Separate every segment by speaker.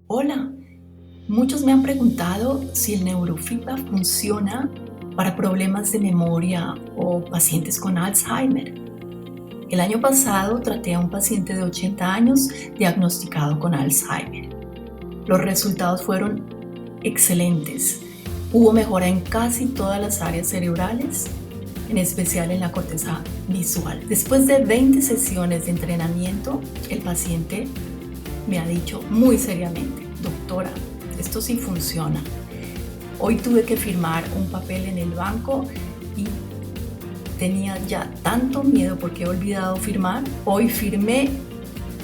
Speaker 1: Hola, muchos me han preguntado si el neurofeedback funciona para problemas de memoria o pacientes con Alzheimer. El año pasado traté a un paciente de 80 años diagnosticado con Alzheimer. Los resultados fueron excelentes. Hubo mejora en casi todas las áreas cerebrales, en especial en la corteza visual. Después de 20 sesiones de entrenamiento, el paciente me ha dicho muy seriamente: doctora, esto sí funciona. Hoy tuve que firmar un papel en el banco y tenía ya tanto miedo porque he olvidado firmar. Hoy firmé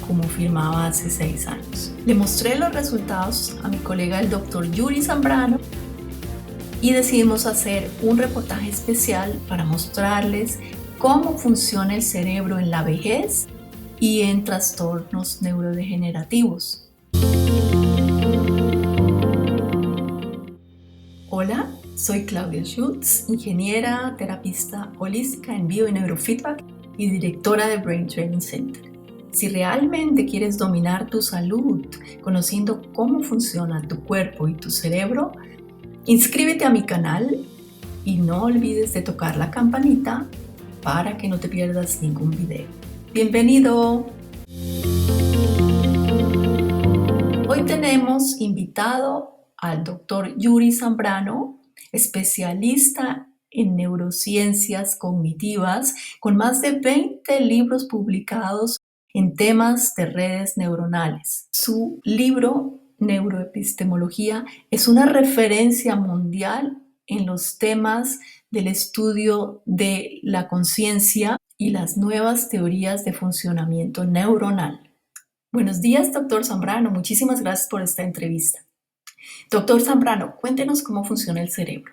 Speaker 1: como firmaba hace 6 años. Le mostré los resultados a mi colega el doctor Yuri Zambrano y decidimos hacer un reportaje especial para mostrarles cómo funciona el cerebro en la vejez y en trastornos neurodegenerativos. Hola, soy Claudia Schultz, ingeniera, terapista holística en bio y neurofeedback y directora de Brain Training Center. Si realmente quieres dominar tu salud, conociendo cómo funciona tu cuerpo y tu cerebro, inscríbete a mi canal y no olvides de tocar la campanita para que no te pierdas ningún video. ¡Bienvenido! Hoy tenemos invitado al doctor Yuri Zambrano, especialista en neurociencias cognitivas, con más de 20 libros publicados en temas de redes neuronales. Su libro, Neuroepistemología, es una referencia mundial en los temas del estudio de la conciencia y las nuevas teorías de funcionamiento neuronal. Buenos días, doctor Zambrano. Muchísimas gracias por esta entrevista. Doctor Zambrano, cuéntenos cómo funciona el cerebro.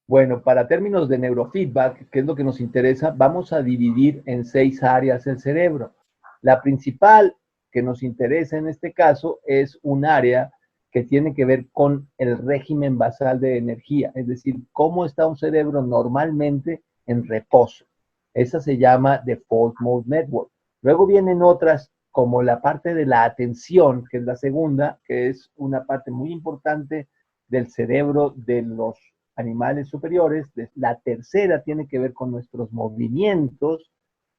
Speaker 2: Bueno, para términos de neurofeedback, que es lo que nos interesa, vamos a dividir en 6 áreas el cerebro. La principal que nos interesa en este caso es un área que tiene que ver con el régimen basal de energía, es decir, cómo está un cerebro normalmente en reposo. Esa se llama Default Mode Network. Luego vienen otras como la parte de la atención, que es la segunda, que es una parte muy importante del cerebro de los animales superiores. La tercera tiene que ver con nuestros movimientos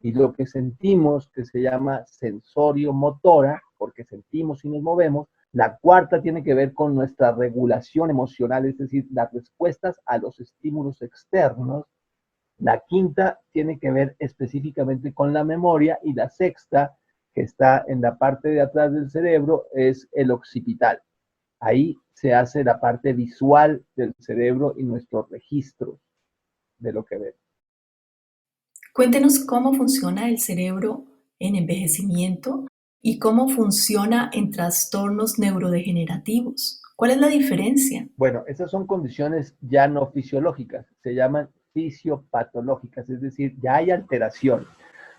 Speaker 2: y lo que sentimos, que se llama sensorio-motora, porque sentimos y nos movemos. La cuarta tiene que ver con nuestra regulación emocional, es decir, las respuestas a los estímulos externos. La quinta tiene que ver específicamente con la memoria y la sexta, que está en la parte de atrás del cerebro, es el occipital. Ahí se hace la parte visual del cerebro y nuestros registros de lo que vemos.
Speaker 1: Cuéntenos cómo funciona el cerebro en envejecimiento y cómo funciona en trastornos neurodegenerativos. ¿Cuál es la diferencia?
Speaker 2: Bueno, esas son condiciones ya no fisiológicas, se llaman fisiopatológicas, es decir, ya hay alteración.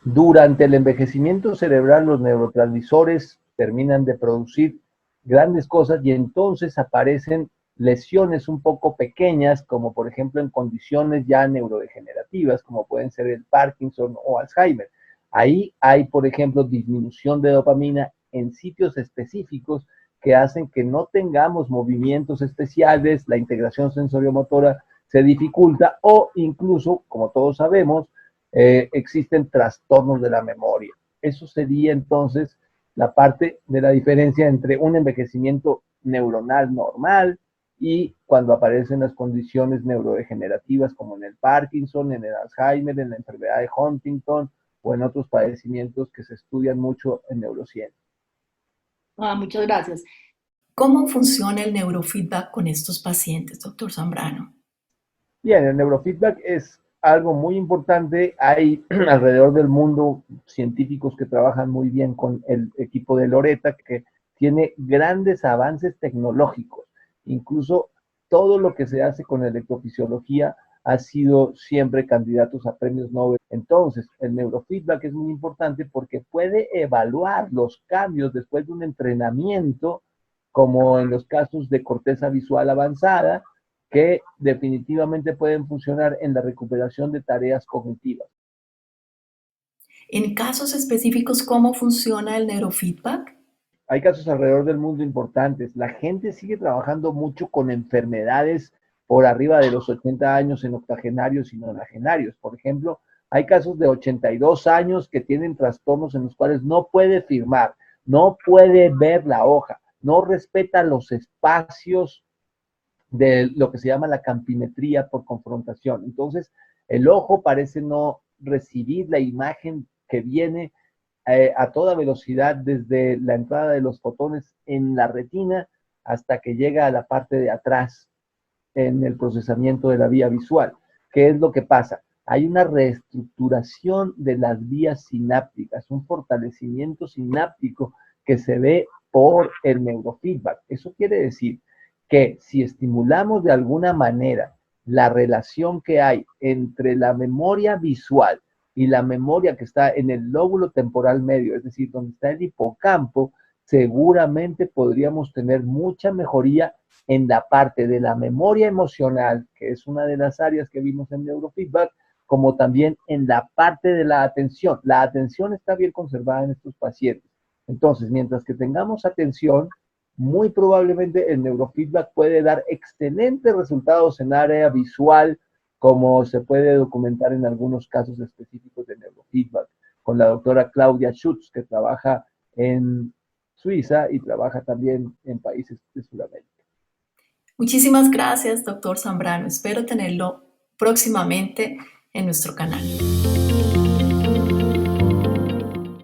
Speaker 2: Durante el envejecimiento cerebral, los neurotransmisores terminan de producir grandes cosas y entonces aparecen lesiones un poco pequeñas, como por ejemplo en condiciones ya neurodegenerativas, como pueden ser el Parkinson o Alzheimer. Ahí hay, por ejemplo, disminución de dopamina en sitios específicos que hacen que no tengamos movimientos especiales, la integración sensoriomotora se dificulta o incluso, como todos sabemos, existen trastornos de la memoria. Eso sería entonces la parte de la diferencia entre un envejecimiento neuronal normal y cuando aparecen las condiciones neurodegenerativas como en el Parkinson, en el Alzheimer, en la enfermedad de Huntington o en otros padecimientos que se estudian mucho en neurociencia.
Speaker 1: Muchas gracias. ¿Cómo funciona el neurofeedback con estos pacientes, doctor Zambrano?
Speaker 2: Bien, el neurofeedback es algo muy importante. Hay alrededor del mundo científicos que trabajan muy bien con el equipo de Loretta, que tiene grandes avances tecnológicos. Incluso todo lo que se hace con electrofisiología ha sido siempre candidatos a premios Nobel. Entonces, el neurofeedback es muy importante porque puede evaluar los cambios después de un entrenamiento, como en los casos de corteza visual avanzada, que definitivamente pueden funcionar en la recuperación de tareas cognitivas.
Speaker 1: En casos específicos, ¿cómo funciona el neurofeedback?
Speaker 2: hay casos alrededor del mundo importantes. La gente sigue trabajando mucho con enfermedades por arriba de los 80 años en octogenarios y nonagenarios. Por ejemplo, hay casos de 82 años que tienen trastornos en los cuales no puede firmar, no puede ver la hoja, no respeta los espacios de lo que se llama la campimetría por confrontación. Entonces, el ojo parece no recibir la imagen que viene a toda velocidad desde la entrada de los fotones en la retina hasta que llega a la parte de atrás en el procesamiento de la vía visual. ¿Qué es lo que pasa? Hay una reestructuración de las vías sinápticas, un fortalecimiento sináptico que se ve por el neurofeedback. Eso quiere decir que si estimulamos de alguna manera la relación que hay entre la memoria visual y la memoria que está en el lóbulo temporal medio, es decir, donde está el hipocampo, seguramente podríamos tener mucha mejoría en la parte de la memoria emocional, que es una de las áreas que vimos en neurofeedback, como también en la parte de la atención. La atención está bien conservada en estos pacientes. Entonces, mientras que tengamos atención, muy probablemente el neurofeedback puede dar excelentes resultados en área visual, como se puede documentar en algunos casos específicos de neurofeedback, con la doctora Claudia Schutz, que trabaja en Suiza y trabaja también en países de Sudamérica.
Speaker 1: Muchísimas gracias, doctor Zambrano. Espero tenerlo próximamente en nuestro canal.